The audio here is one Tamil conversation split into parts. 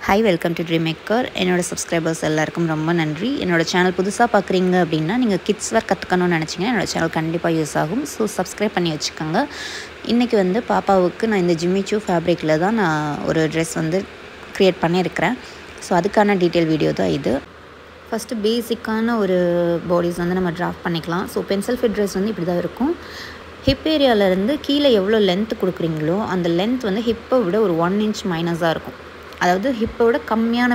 Hi, welcome to Dreammaker. என்னோட சப்ஸ்கிரைபர்ஸ் எல்லாருக்கும் ரொம்ப நன்றி. என்னோட சேனல் புதுசாக பார்க்குறீங்க அப்படின்னா நீங்கள் கிட்ஸ் வேர் கற்றுக்கணும்னு நினச்சிங்கன்னா என்னோட சேனல் கண்டிப்பாக யூஸ் ஆகும். ஸோ சப்ஸ்கிரைப் பண்ணி வச்சுக்கோங்க. இன்றைக்கி வந்து பாப்பாவுக்கு நான் இந்த ஜிம்மி சூ ஃபேப்ரிக்கில் தான் நான் ஒரு ட்ரெஸ் வந்து க்ரியேட் பண்ணியிருக்கிறேன். ஸோ அதுக்கான டீட்டெயில் வீடியோ தான் இது. ஃபஸ்ட்டு பேசிக்கான ஒரு பாடிஸ் வந்து நம்ம ட்ராஃப்ட் பண்ணிக்கலாம். ஸோ பென்சில் ஃபிட் ட்ரெஸ் வந்து இப்படி தான் இருக்கும். ஹிப் ஏரியாவிலேருந்து கீழே எவ்வளோ லென்த் கொடுக்குறீங்களோ அந்த லென்த் வந்து ஹிப்பை விட ஒரு 1 inch மைனஸாக இருக்கும். அதாவது ஹிப்பை விட கம்மியான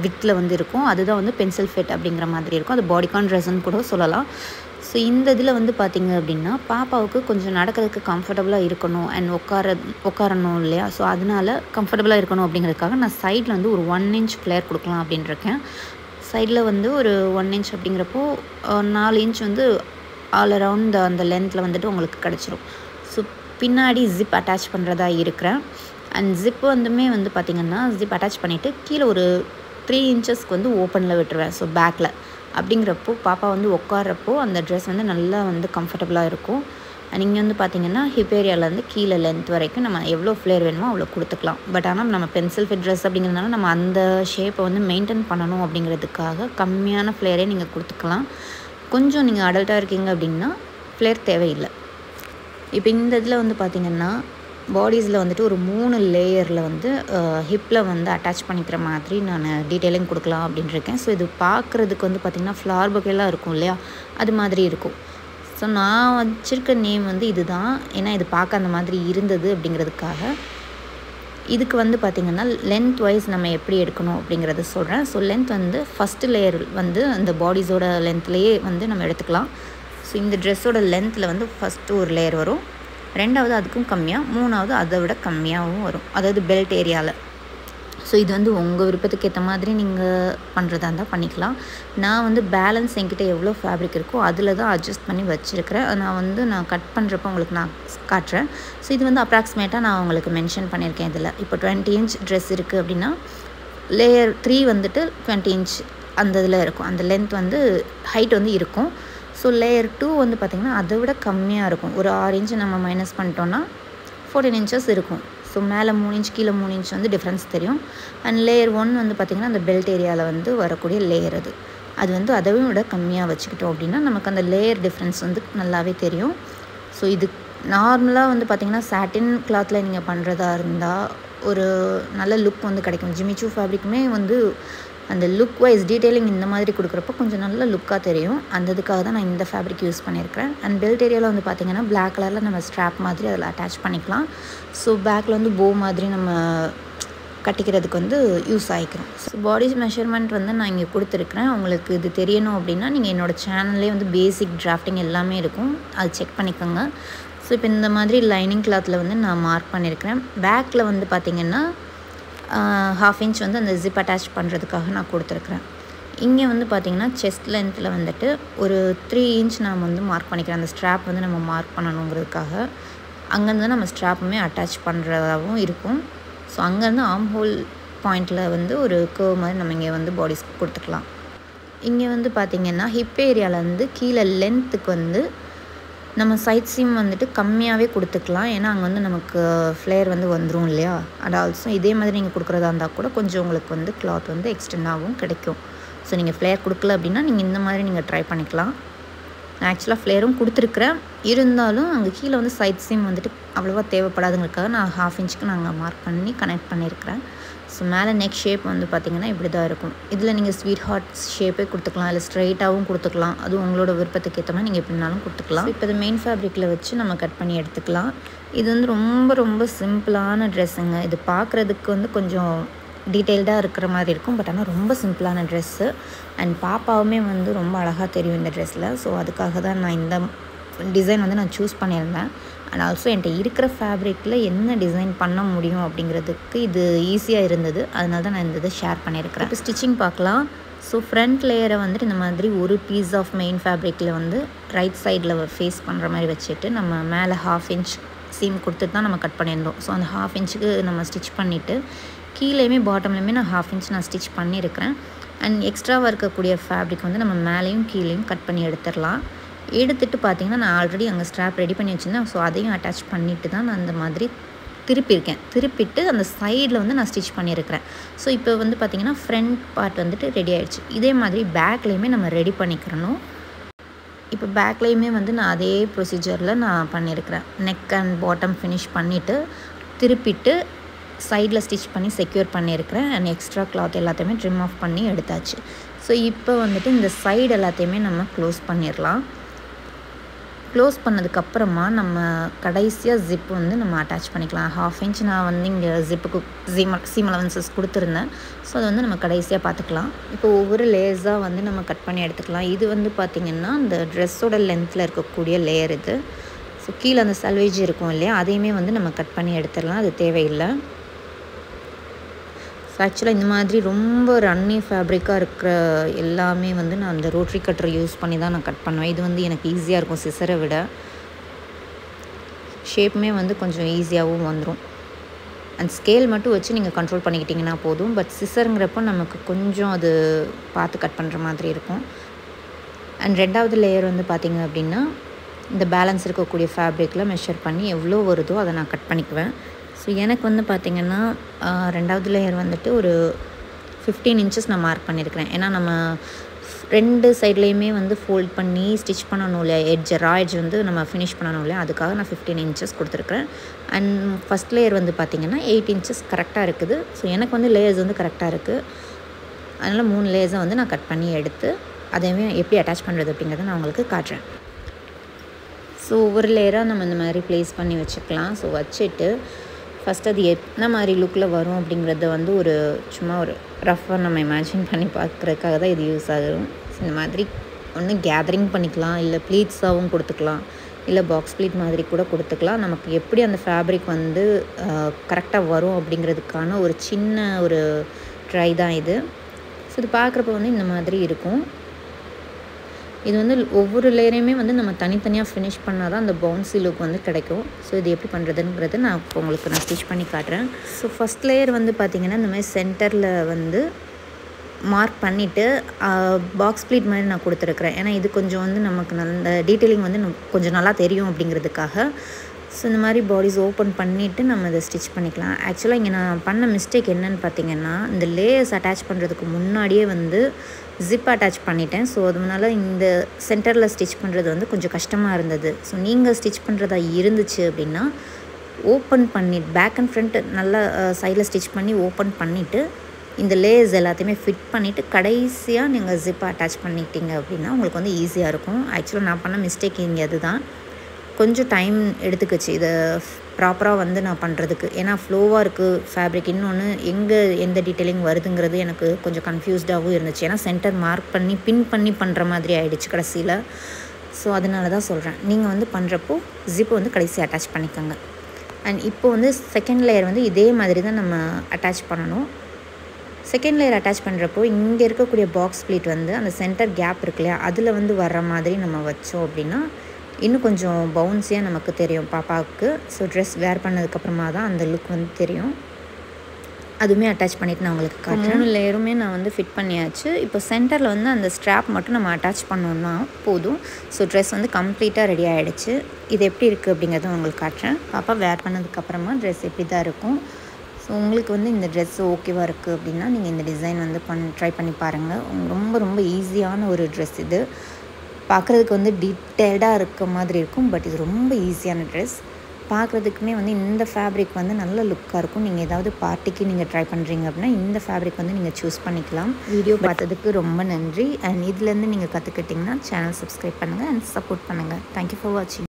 வித்தில் வந்து இருக்கும். அதுதான் வந்து பென்சில் ஃபிட் அப்படிங்கிற மாதிரி இருக்கும். அது பாடிகான் ட்ரெஸ்ன்னு கூட சொல்லலாம். ஸோ இந்த இதில் வந்து பார்த்திங்க அப்படின்னா பாப்பாவுக்கு கொஞ்சம் நடக்கிறதுக்கு கம்ஃபர்டபுளாக இருக்கணும் அண்ட் உட்காரணும் இல்லையா. ஸோ அதனால் கம்ஃபர்டபுளாக இருக்கணும் அப்படிங்கிறதுக்காக நான் சைடில் வந்து ஒரு 1 inch ஃப்ளேர் கொடுக்கலாம் அப்படின்னு இருக்கேன். சைடில் வந்து ஒரு 1 inch அப்படிங்கிறப்போ 4 inch வந்து ஆல் அரவுண்ட் அந்த லென்த்தில் வந்துட்டு உங்களுக்கு கிடச்சிரும். ஸோ பின்னாடி ஜிப் அட்டாச் பண்ணுறதா இருக்கிறேன். அண்ட் ஜிப்பு வந்து பார்த்திங்கன்னா ஜிப் அட்டாச் பண்ணிவிட்டு கீழே ஒரு 3 inchஸ்க்கு வந்து ஓப்பனில் விட்டுருவேன். ஸோ பேக்கில் அப்படிங்கிறப்போ பாப்பா வந்து உட்காரப்போ அந்த ட்ரெஸ் வந்து நல்லா வந்து கம்ஃபர்டபுளாக இருக்கும். அண்ட் இங்கே வந்து பார்த்திங்கன்னா ஹிப் ஏரியாவிலேருந்து கீழே லென்த் வரைக்கும் நம்ம எவ்வளோ ஃப்ளேர் வேணுமோ அவ்வளோ கொடுத்துக்கலாம். பட் ஆனால் நம்ம பென்சில் ஃபிட் ட்ரெஸ் அப்படிங்கிறதுனால நம்ம அந்த ஷேப்பை வந்து மெயின்டைன் பண்ணணும் அப்படிங்கிறதுக்காக கம்மியான ஃப்ளேரே நீங்கள் கொடுத்துக்கலாம். கொஞ்சம் நீங்கள் அடல்ட்டாக இருக்கீங்க அப்படின்னா ஃப்ளேர் தேவையில்லை. இப்போ இந்த இதில் வந்து பார்த்திங்கன்னா பாடிஸில் வந்துட்டு ஒரு 3 லேயரில் வந்து ஹிப்பில் வந்து அட்டாச் பண்ணிக்கிற மாதிரி நான் டீட்டெயிலிங் கொடுக்கலாம் அப்படின்னு இருக்கேன். ஸோ இது பார்க்குறதுக்கு வந்து பார்த்திங்கன்னா ஃப்ளார் பொக்கேலாம் இருக்கும் இல்லையா, அது மாதிரி இருக்கும். ஸோ நான் வச்சுருக்க நேம் வந்து இது தான். ஏன்னா இது பார்க்க அந்த மாதிரி இருந்தது அப்படிங்கிறதுக்காக. இதுக்கு வந்து பார்த்திங்கன்னா லென்த் வைஸ் நம்ம எப்படி எடுக்கணும் அப்படிங்கிறத சொல்கிறேன். ஸோ லென்த் வந்து ஃபஸ்ட்டு லேயர் வந்து அந்த பாடிஸோட லென்த்லேயே வந்து நம்ம எடுத்துக்கலாம். ஸோ இந்த ட்ரெஸ்ஸோட லென்த்தில் வந்து ஃபஸ்ட்டு ஒரு லேயர் வரும், ரெண்டாவது அதுக்கும் கம்மியாக, மூணாவது அதை விட கம்மியாகவும் வரும், அதாவது பெல்ட் ஏரியாவில். ஸோ இது வந்து உங்கள் விருப்பத்துக்கு ஏற்ற மாதிரி நீங்கள் பண்ணுறதா இருந்தால் பண்ணிக்கலாம். நான் வந்து பேலன்ஸ் என்கிட்ட எவ்வளோ ஃபேப்ரிக் இருக்கோ அதில் தான் அட்ஜஸ்ட் பண்ணி வச்சுருக்கிறேன். நான் கட் பண்ணுறப்போ உங்களுக்கு நான் காட்டுறேன். ஸோ இது வந்து அப்ராக்சிமேட்டாக நான் உங்களுக்கு மென்ஷன் பண்ணியிருக்கேன் இதில். இப்போ 20 inch ட்ரெஸ் இருக்குது அப்படின்னா லேயர் 3 வந்துட்டு 20 inch அந்த இதில் இருக்கும். அந்த லென்த் வந்து ஹைட் வந்து இருக்கும். ஸோ லேயர் 2 வந்து பார்த்திங்கன்னா அதை விட கம்மியாக இருக்கும். ஒரு 6 inch நம்ம மைனஸ் பண்ணிட்டோன்னா 14 inches இருக்கும். ஸோ மேலே 3 inch கீழே 3 inch வந்து டிஃப்ரென்ஸ் தெரியும். அண்ட் லேயர் 1 வந்து பார்த்திங்கன்னா அந்த பெல்ட் ஏரியாவில் வந்து வரக்கூடிய லேயர் அது வந்து அதை விட கம்மியாக வச்சுக்கிட்டோம் அப்படின்னா நமக்கு அந்த லேயர் டிஃப்ரென்ஸ் வந்து நல்லாவே தெரியும். ஸோ இது நார்மலாக வந்து பார்த்திங்கன்னா சாட்டின் கிளாத்தில் நீங்கள் பண்ணுறதா இருந்தால் ஒரு நல்ல லுக் வந்து கிடைக்கும். ஜிம்மி சூ ஃபேப்ரிக்குமே வந்து அந்த லுக் வைஸ் டீட்டெயிலிங் இந்த மாதிரி கொடுக்குறப்போ கொஞ்சம் நல்ல லுக்காக தெரியும். அந்த இதுக்காக தான் நான் இந்த ஃபேப்ரிக் யூஸ் பண்ணியிருக்கிறேன். அண்ட் பெல்ட் ஏரியாவில் வந்து பார்த்திங்கன்னா பிளாக் கலரில் நம்ம ஸ்ட்ராப் மாதிரி அதில் அட்டாச் பண்ணிக்கலாம். ஸோ பேக்கில் வந்து போ மாதிரி நம்ம கட்டிக்கிறதுக்கு வந்து யூஸ் ஆகிக்கிறோம். ஸோ பாடிஸ் மெஷர்மெண்ட் வந்து நான் இங்கே கொடுத்துருக்குறேன். உங்களுக்கு இது தெரியணும் அப்படின்னா நீங்கள் என்னோடய சேனல்லே வந்து பேசிக் டிராஃப்டிங் எல்லாமே இருக்கும், அது செக் பண்ணிக்கோங்க. ஸோ இப்போ இந்த மாதிரி லைனிங் கிளாத்தில் வந்து நான் மார்க் பண்ணியிருக்கிறேன். பேக்கில் வந்து பார்த்திங்கன்னா 1/2 inch வந்து அந்த ஜிப் அட்டாச் பண்ணுறதுக்காக நான் கொடுத்துருக்குறேன். இங்கே வந்து பார்த்திங்கன்னா செஸ்ட் லென்த்தில் வந்துட்டு ஒரு 3 inch நான் வந்து மார்க் பண்ணிக்கிறேன். அந்த ஸ்ட்ராப் வந்து நம்ம மார்க் பண்ணணுங்கிறதுக்காக. அங்கேருந்து நம்ம ஸ்ட்ராப்புமே அட்டாச் பண்ணுறதாகவும் இருக்கும். ஸோ அங்கேருந்து ஆர்ம் ஹோல் பாயிண்டில் வந்து ஒரு கர்வ் மாதிரி நம்ம இங்கே வந்து பாடிஸ்க்கு கொடுத்துக்கலாம். இங்கே வந்து பார்த்திங்கன்னா ஹிப் ஏரியாவிலேருந்து கீழே லென்த்துக்கு வந்து நம்ம சைட் சீம் வந்துட்டு கம்மியாகவே கொடுத்துக்கலாம். ஏன்னா அங்கே வந்து நமக்கு ஃப்ளேர் வந்து வந்துடும் இல்லையா. அண்ட் ஆல்சோ இதே மாதிரி நீங்கள் கொடுக்குறதா இருந்தால் கூட கொஞ்சம் உங்களுக்கு வந்து கிளாத் வந்து எக்ஸ்டெண்டாகவும் கிடைக்கும். ஸோ நீங்கள் ஃப்ளேர் கொடுக்கல அப்படின்னா நீங்கள் இந்த மாதிரி நீங்கள் ட்ரை பண்ணிக்கலாம். நான் ஆக்சுவலாக ஃப்ளேரும் கொடுத்துருக்குறேன், இருந்தாலும் அங்கே கீழே வந்து சைட் சீம் வந்துட்டு அவ்வளோவா தேவைப்படாதுங்கிறதுக்காக நான் 1/2 inchக்கு நாங்கள் மார்க் பண்ணி கனெக்ட் பண்ணியிருக்கிறேன். ஸோ மேலே நெக் ஷேப் வந்து பார்த்திங்கன்னா இப்படி தான் இருக்கும். இதில் நீங்கள் ஸ்வீட் ஹார்ட் ஷேப்பே கொடுத்துக்கலாம், இல்லை ஸ்ட்ரைட்டாகவும் கொடுத்துக்கலாம். அதுவும் உங்களோட விருப்பத்துக்கு ஏற்ற மாதிரி நீங்கள் எப்படினாலும் கொடுத்துக்கலாம். இப்போ இது மெயின் ஃபேப்ரிக்கில் வச்சு நம்ம கட் பண்ணி எடுத்துக்கலாம். இது வந்து ரொம்ப ரொம்ப சிம்பிளான ட்ரெஸ்ஸுங்க. இது பார்க்குறதுக்கு வந்து கொஞ்சம் டீட்டெயில்டாக இருக்கிற மாதிரி இருக்கும், பட் ஆனால் ரொம்ப சிம்பிளான ட்ரெஸ்ஸு. அண்ட் பாப்பாவுமே வந்து ரொம்ப அழகாக தெரியும் இந்த ட்ரெஸ்ஸில். ஸோ அதுக்காக தான் நான் இந்த டிசைன் வந்து நான் சூஸ் பண்ணியிருந்தேன். அண்ட் ஆல்சோ என்கிட்ட இருக்கிற ஃபேப்ரிக்கில் என்ன டிசைன் பண்ண முடியும் அப்படிங்கிறதுக்கு இது ஈஸியாக இருந்தது. அதனால தான் நான் இந்த இதை ஷேர் பண்ணியிருக்கிறேன். இப்போ ஸ்டிச்சிங் பார்க்கலாம். ஸோ ஃப்ரண்ட் லேயரை வந்துட்டு இந்த மாதிரி ஒரு பீஸ் ஆஃப் மெயின் ஃபேப்ரிக்கில் வந்து ரைட் சைடில் ஃபேஸ் பண்ணுற மாதிரி வச்சுட்டு நம்ம மேலே 1/2 inch சீம் கொடுத்துட்டு தான் நம்ம கட் பண்ணியிருந்தோம். ஸோ அந்த 1/2 inchக்கு நம்ம ஸ்டிச் பண்ணிவிட்டு கீழேயுமே பாட்டம்லேயுமே நான் 1/2 inch நான் ஸ்டிச் பண்ணியிருக்கிறேன். அண்ட் எக்ஸ்ட்ராவாக இருக்கக்கூடிய ஃபேப்ரிக் வந்து நம்ம மேலேயும் கீழேயும் கட் பண்ணி எடுத்துடலாம். எடுத்துகிட்டு பார்த்திங்கன்னா நான் ஆல்ரெடி அங்கே ஸ்ட்ராப் ரெடி பண்ணி வச்சுருந்தேன். ஸோ அதையும் அட்டாச் பண்ணிவிட்டு தான் நான் அந்த மாதிரி திருப்பியிருக்கேன். திருப்பிட்டு அந்த சைடில் வந்து நான் ஸ்டிச் பண்ணியிருக்கிறேன். ஸோ இப்போ வந்து பார்த்திங்கன்னா ஃப்ரண்ட் பார்ட் வந்துட்டு ரெடி ஆகிடுச்சு. இதே மாதிரி பேக்லேயுமே நம்ம ரெடி பண்ணிக்கிறணும். இப்போ பேக்லேயுமே வந்து நான் அதே ப்ரொசீஜரில் நான் பண்ணியிருக்கிறேன். நெக் அண்ட் பாட்டம் ஃபினிஷ் பண்ணிவிட்டு திருப்பிட்டு சைடில் ஸ்டிச் பண்ணி செக்யூர் பண்ணியிருக்கிறேன். அண்ட் எக்ஸ்ட்ரா கிளாத் எல்லாத்தையுமே ட்ரிம் ஆஃப் பண்ணி எடுத்தாச்சு. ஸோ இப்போ வந்துட்டு இந்த சைடு எல்லாத்தையுமே நம்ம க்ளோஸ் பண்ணிடலாம். க்ளோஸ் பண்ணதுக்கப்புறமா நம்ம கடைசியாக ஜிப் வந்து நம்ம அட்டாச் பண்ணிக்கலாம். 1/2 இன்ச் நான் வந்து இங்கே ஜிப்புக்கு சீம் அலவன்சஸ் கொடுத்துருந்தேன். ஸோ அதை வந்து நம்ம கடைசியாக பார்த்துக்கலாம். இப்போ ஒவ்வொரு லேயர்ஸாக வந்து நம்ம கட் பண்ணி எடுத்துக்கலாம். இது வந்து பார்த்திங்கன்னா இந்த ட்ரெஸ்ஸோட லென்த்தில் இருக்கக்கூடிய லேயர் இது. ஸோ கீழே அந்த சல்வேஜ் இருக்கும் இல்லையா, அதையுமே வந்து நம்ம கட் பண்ணி எடுத்துடலாம். அது தேவையில்லை. ஸோ ஆக்சுவலாக இந்த மாதிரி ரொம்ப ரன்னி ஃபேப்ரிக்காக இருக்கிற எல்லாமே வந்து நான் அந்த ரோட்ரி கட்டரை யூஸ் பண்ணி தான் நான் கட் பண்ணுவேன். இது வந்து எனக்கு ஈஸியாக இருக்கும் சிசரை விட. ஷேப்புமே வந்து கொஞ்சம் ஈஸியாகவும் வந்துடும். அண்ட் ஸ்கேல் மட்டும் வச்சு நீங்கள் கண்ட்ரோல் பண்ணிக்கிட்டிங்கன்னா போதும். பட் சிசருங்கிறப்போ நமக்கு கொஞ்சம் அது பார்த்து கட் பண்ணுற மாதிரி இருக்கும். அண்ட் ரெண்டாவது லேயர் வந்து பார்த்திங்க அப்படின்னா இந்த பேலன்ஸ் இருக்கக்கூடிய ஃபேப்ரிக்கில் மெஷர் பண்ணி எவ்வளோ வருதோ அதை நான் கட் பண்ணிக்குவேன். ஸோ எனக்கு வந்து பார்த்திங்கன்னா ரெண்டாவது லேயர் வந்துட்டு ஒரு 15 இன்ச்சஸ் நான் மார்க் பண்ணியிருக்கிறேன். ஏன்னா நம்ம 2 சைட்லேயுமே வந்து ஃபோல்ட் பண்ணி ஸ்டிச் பண்ணணும் இல்லையா, ரா எட்ஜ் வந்து நம்ம ஃபினிஷ் பண்ணணும் இல்லையா, அதுக்காக நான் 15 இன்ச்சஸ் கொடுத்துருக்குறேன். அண்ட் ஃபஸ்ட் லேயர் வந்து பார்த்திங்கன்னா 8 இன்ச்சஸ் கரெக்டாக இருக்குது. ஸோ எனக்கு வந்து லேயர்ஸ் வந்து கரெக்டாக இருக்குது. அதனால் 3 லேயர்ஸை வந்து நான் கட் பண்ணி எடுத்து அதையுமே எப்படி அட்டாச் பண்ணுறது அப்படிங்கிறத நான் உங்களுக்கு காட்டுறேன். ஸோ ஒவ்வொரு லேயராக நம்ம இந்த மாதிரி ப்ளேஸ் பண்ணி வச்சுக்கலாம். ஸோ வச்சுட்டு ஃபஸ்ட் அது என்ன மாதிரி லுக்கில் வரும் அப்படிங்கிறத வந்து சும்மா ஒரு ரஃப்பாக நம்ம இமேஜின் பண்ணி பார்க்குறதுக்காக தான் இது யூஸ் ஆகும். இந்த மாதிரி ஒன்று கேதரிங் பண்ணிக்கலாம், இல்லை ப்ளீட்ஸாகவும் கொடுத்துக்கலாம், இல்லை பாக்ஸ் ப்ளீட் மாதிரி கூட கொடுத்துக்கலாம். நமக்கு எப்படி அந்த ஃபேப்ரிக் வந்து கரெக்டாக வரும் அப்படிங்கிறதுக்கான ஒரு சின்ன ஒரு ட்ரை தான் இது. ஸோ இது பார்க்குறப்ப வந்து இந்த மாதிரி இருக்கும். இது வந்து ஒவ்வொரு லேயரையுமே வந்து நம்ம தனித்தனியாக ஃபினிஷ் பண்ணால் தான் அந்த பவுன்சி லுக் வந்து கிடைக்கும். ஸோ இது எப்படி பண்ணுறதுங்கிறது நான் உங்களுக்கு ஸ்டிச் பண்ணி காட்டுறேன். ஸோ ஃபஸ்ட் லேயர் வந்து பார்த்திங்கன்னா இந்த மாதிரி சென்டரில் வந்து மார்க் பண்ணிவிட்டு பாக்ஸ் ப்ளீட் மாதிரி நான் கொடுத்துருக்குறேன். ஏன்னா இது கொஞ்சம் வந்து நமக்கு அந்த டீட்டெயிலிங் வந்து கொஞ்சம் நல்லா தெரியும் அப்படிங்கிறதுக்காக. ஸோ இந்த மாதிரி பாடிஸ் ஓப்பன் பண்ணிவிட்டு நம்ம இதை ஸ்டிச் பண்ணிக்கலாம். ஆக்சுவலாக இங்கே நான் பண்ண மிஸ்டேக் என்னென்னு பார்த்திங்கன்னா, இந்த லேயர்ஸ் அட்டாச் பண்ணுறதுக்கு முன்னாடியே வந்து ஜிப் அட்டாச் பண்ணிட்டேன். ஸோ அதனால இந்த சென்டரில் ஸ்டிச் பண்ணுறது வந்து கொஞ்சம் கஷ்டமாக இருந்தது. ஸோ நீங்கள் ஸ்டிச் பண்ணுறதா இருந்துச்சு அப்படின்னா ஓப்பன் பண்ணி பேக் அண்ட் ஃப்ரண்ட் நல்லா சைடில் ஸ்டிச் பண்ணி ஓப்பன் பண்ணிவிட்டு இந்த லேயர்ஸ் எல்லாத்தையுமே ஃபிட் பண்ணிவிட்டு கடைசியாக நீங்கள் ஜிப்பை அட்டாச் பண்ணிட்டீங்க அப்படின்னா உங்களுக்கு வந்து ஈஸியாக இருக்கும். ஆக்சுவலாக நான் பண்ண மிஸ்டேக் இங்கே அதுதான். கொஞ்சம் டைம் எடுத்துக்கிச்சு இதை ப்ராப்பராக வந்து நான் பண்ணுறதுக்கு. ஏன்னா ஃப்ளோவாக இருக்குது ஃபேப்ரிக். இன்னொன்று எங்கே எந்த டீட்டெயிலிங் வருதுங்கிறது எனக்கு கொஞ்சம் கன்ஃபியூஸ்டாகவும் இருந்துச்சு. ஏன்னா சென்டர் மார்க் பண்ணி பின் பண்ணி பண்ணுற மாதிரி ஆகிடுச்சு கடைசியில். ஸோ அதனால தான் சொல்கிறேன், நீங்கள் வந்து பண்ணுறப்போ ஜிப்பை வந்து கடைசி அட்டாச் பண்ணிக்கோங்க. அண்ட் இப்போ வந்து செகண்ட் லேயர் வந்து இதே மாதிரி தான் நம்ம அட்டாச் பண்ணணும். செகண்ட் லேயர் அட்டாச் பண்ணுறப்போ இங்கே இருக்கக்கூடிய பாக்ஸ் ப்ளீட் வந்து அந்த சென்டர் கேப் இருக்கு இல்லையா, அதில் வந்து வர்ற மாதிரி நம்ம வச்சோம் அப்படின்னா இன்னும் கொஞ்சம் பவுன்ஸியாக நமக்கு தெரியும் பாப்பாவுக்கு. ஸோ ட்ரெஸ் வேர் பண்ணதுக்கப்புறமா தான் அந்த லுக் வந்து தெரியும். அதுவுமே அட்டாச் பண்ணிவிட்டு நான் உங்களுக்கு காட்டுறேன். 3 லேயருமே நான் வந்து ஃபிட் பண்ணியாச்சு. இப்போ சென்டரில் வந்து அந்த ஸ்ட்ராப் மட்டும் நம்ம அட்டாச் பண்ணோன்னா போதும். ஸோ ட்ரெஸ் வந்து கம்ப்ளீட்டாக ரெடி ஆகிடுச்சு. இது எப்படி இருக்குது அப்படிங்கிறத உங்களுக்கு காட்டுறேன். பாப்பா வேர் பண்ணதுக்கப்புறமா ட்ரெஸ் எப்படி தான் இருக்கும். ஸோ உங்களுக்கு வந்து இந்த ட்ரெஸ் ஓகேவாக இருக்குது அப்படின்னா நீங்கள் இந்த டிசைன் வந்து ட்ரை பண்ணி பாருங்கள். ரொம்ப ரொம்ப ஈஸியான ஒரு ட்ரெஸ் இது. பார்க்குறதுக்கு வந்து டீட்டெயில்டாக இருக்க மாதிரி இருக்கும். பட் இது ரொம்ப ஈஸியான ட்ரெஸ். பார்க்குறதுக்குமே வந்து இந்த ஃபேப்ரிக் வந்து நல்ல லுக்காக இருக்கும். நீங்கள் ஏதாவது பார்ட்டிக்கு நீங்கள் ட்ரை பண்ணுறீங்க அப்படின்னா இந்த ஃபேப்ரிக் வந்து நீங்கள் சூஸ் பண்ணிக்கலாம். வீடியோ பார்த்ததுக்கு ரொம்ப நன்றி. அண்ட் இதுலேருந்து நீங்கள் கற்றுக்கிட்டிங்கன்னா சேனல் சப்ஸ்கிரைப் பண்ணுங்கள் அண்ட் சப்போர்ட் பண்ணுங்கள். தேங்க்யூ ஃபார் வாட்சிங்.